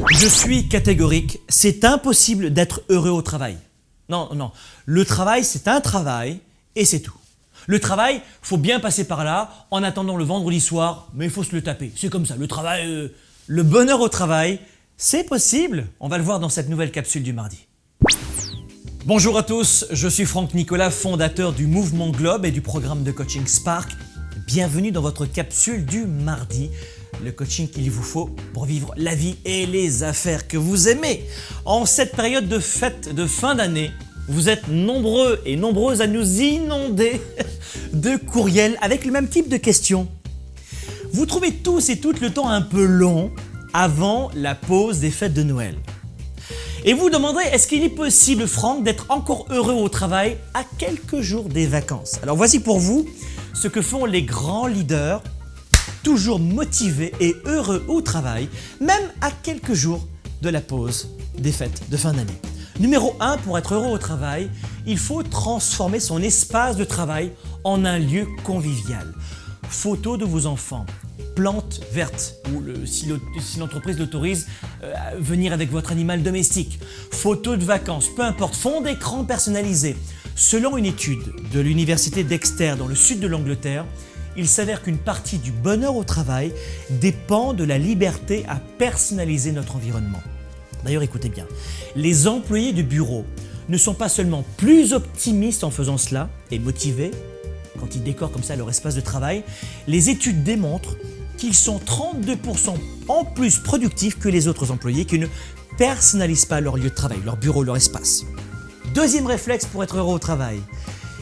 Je suis catégorique, c'est impossible d'être heureux au travail. Non, non, le travail c'est un travail et c'est tout. Le travail, faut bien passer par là en attendant le vendredi soir, mais il faut se le taper. C'est comme ça, le travail, le bonheur au travail, c'est possible. On va le voir dans cette nouvelle capsule du mardi. Bonjour à tous, je suis Franck Nicolas, fondateur du Mouvement Globe et du programme de coaching Spark. Bienvenue dans votre capsule du mardi, le coaching qu'il vous faut pour vivre la vie et les affaires que vous aimez. En cette période de fête de fin d'année, vous êtes nombreux et nombreuses à nous inonder de courriels avec le même type de questions. Vous trouvez tous et toutes le temps un peu long avant la pause des fêtes de Noël. Et vous demanderez, est-ce qu'il est possible, Franck, d'être encore heureux au travail à quelques jours des vacances? Alors voici pour vous ce que font les grands leaders, toujours motivés et heureux au travail, même à quelques jours de la pause des fêtes de fin d'année. Numéro 1, pour être heureux au travail, il faut transformer son espace de travail en un lieu convivial. Photos de vos enfants, plantes vertes, ou si l'entreprise l'autorise, venir avec votre animal domestique, photos de vacances, peu importe, fond d'écran personnalisé. Selon une étude de l'université d'Exeter dans le sud de l'Angleterre, il s'avère qu'une partie du bonheur au travail dépend de la liberté à personnaliser notre environnement. D'ailleurs, écoutez bien, les employés de bureau ne sont pas seulement plus optimistes en faisant cela et motivés quand ils décorent comme ça leur espace de travail, les études démontrent qu'ils sont 32% en plus productifs que les autres employés qui ne personnalisent pas leur lieu de travail, leur bureau, leur espace. Deuxième réflexe pour être heureux au travail,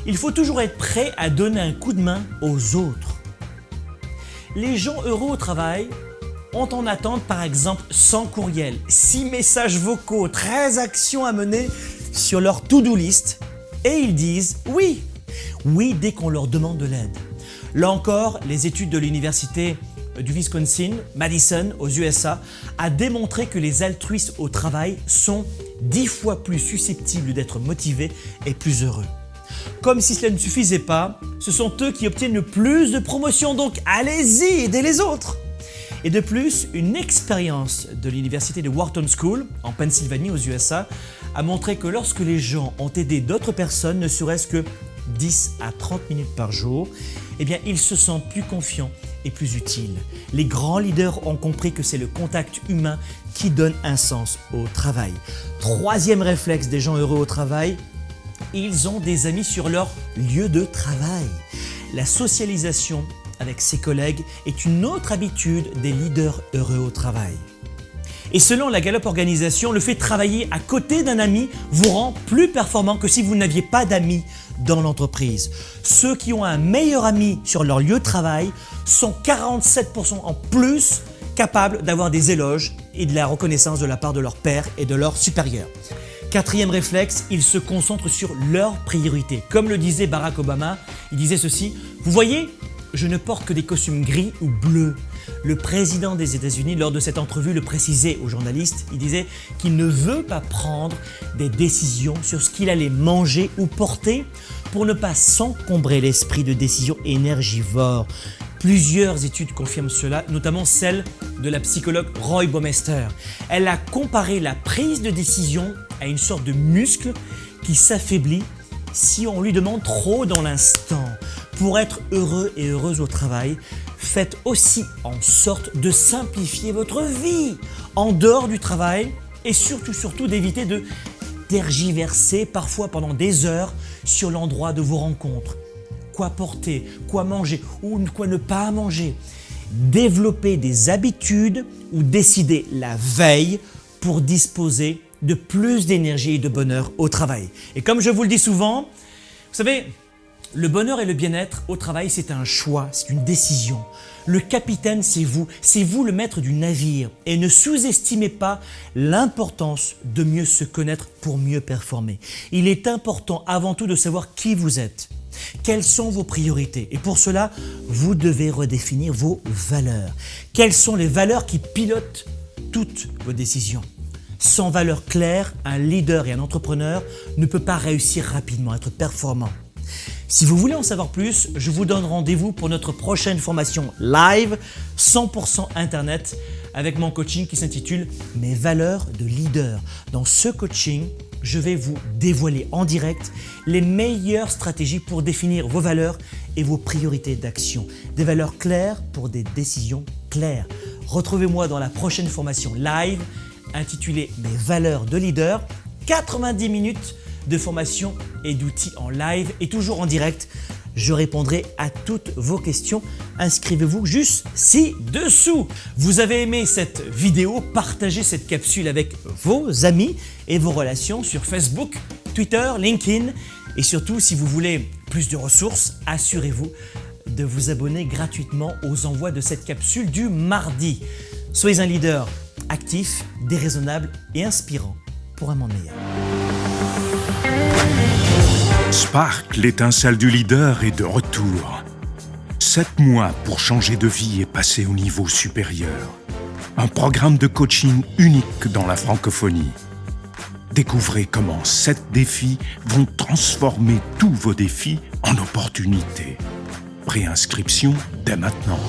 il faut toujours être prêt à donner un coup de main aux autres. Les gens heureux au travail ont en attente par exemple 100 courriels, 6 messages vocaux, 13 actions à mener sur leur to-do list et ils disent oui dès qu'on leur demande de l'aide. Là encore, les études de l'université du Wisconsin, Madison, aux USA, a démontré que les altruistes au travail sont 10 fois plus susceptibles d'être motivés et plus heureux. Comme si cela ne suffisait pas, ce sont eux qui obtiennent le plus de promotions, donc allez-y, aidez les autres. Et de plus, une expérience de l'université de Wharton School, en Pennsylvanie, aux USA, a montré que lorsque les gens ont aidé d'autres personnes, ne serait-ce que 10 à 30 minutes par jour, eh bien, ils se sentent plus confiants et plus utiles. Les grands leaders ont compris que c'est le contact humain qui donne un sens au travail. Troisième réflexe des gens heureux au travail, ils ont des amis sur leur lieu de travail. La socialisation avec ses collègues est une autre habitude des leaders heureux au travail. Et selon la Gallup Organisation, le fait de travailler à côté d'un ami vous rend plus performant que si vous n'aviez pas d'amis dans l'entreprise. Ceux qui ont un meilleur ami sur leur lieu de travail sont 47% en plus capables d'avoir des éloges et de la reconnaissance de la part de leurs pairs et de leurs supérieurs. Quatrième réflexe, ils se concentrent sur leurs priorités. Comme le disait Barack Obama, il disait ceci, « Vous voyez, je ne porte que des costumes gris ou bleus. » Le président des États-Unis, lors de cette entrevue, le précisait aux journalistes. Il disait qu'il ne veut pas prendre des décisions sur ce qu'il allait manger ou porter pour ne pas s'encombrer l'esprit de décisions énergivores. Plusieurs études confirment cela, notamment celle de la psychologue Roy Baumeister. Elle a comparé la prise de décision à une sorte de muscle qui s'affaiblit si on lui demande trop dans l'instant. Pour être heureux et heureuse au travail, faites aussi en sorte de simplifier votre vie en dehors du travail et surtout d'éviter de tergiverser parfois pendant des heures sur l'endroit de vos rencontres. Quoi porter, quoi manger ou quoi ne pas manger. Développez des habitudes ou décidez la veille pour disposer de plus d'énergie et de bonheur au travail. Et comme je vous le dis souvent, vous savez, le bonheur et le bien-être au travail, c'est un choix, c'est une décision. Le capitaine, c'est vous le maître du navire. Et ne sous-estimez pas l'importance de mieux se connaître pour mieux performer. Il est important avant tout de savoir qui vous êtes, quelles sont vos priorités. Et pour cela, vous devez redéfinir vos valeurs. Quelles sont les valeurs qui pilotent toutes vos décisions? Sans valeurs claires, un leader et un entrepreneur ne peut pas réussir rapidement, être performant. Si vous voulez en savoir plus, je vous donne rendez-vous pour notre prochaine formation live 100% Internet avec mon coaching qui s'intitule « Mes valeurs de leader ». Dans ce coaching, je vais vous dévoiler en direct les meilleures stratégies pour définir vos valeurs et vos priorités d'action. Des valeurs claires pour des décisions claires. Retrouvez-moi dans la prochaine formation live intitulée « Mes valeurs de leader ». 90 minutes de formation et d'outils en live et toujours en direct. Je répondrai à toutes vos questions. Inscrivez-vous juste ci-dessous. Vous avez aimé cette vidéo? Partagez cette capsule avec vos amis et vos relations sur Facebook, Twitter, LinkedIn. Et surtout, si vous voulez plus de ressources, assurez-vous de vous abonner gratuitement aux envois de cette capsule du mardi. Soyez un leader actif, déraisonnable et inspirant pour un monde meilleur. Spark, l'étincelle du leader, est de retour. 7 mois pour changer de vie et passer au niveau supérieur. Un programme de coaching unique dans la francophonie. Découvrez comment 7 défis vont transformer tous vos défis en opportunités. Préinscription dès maintenant.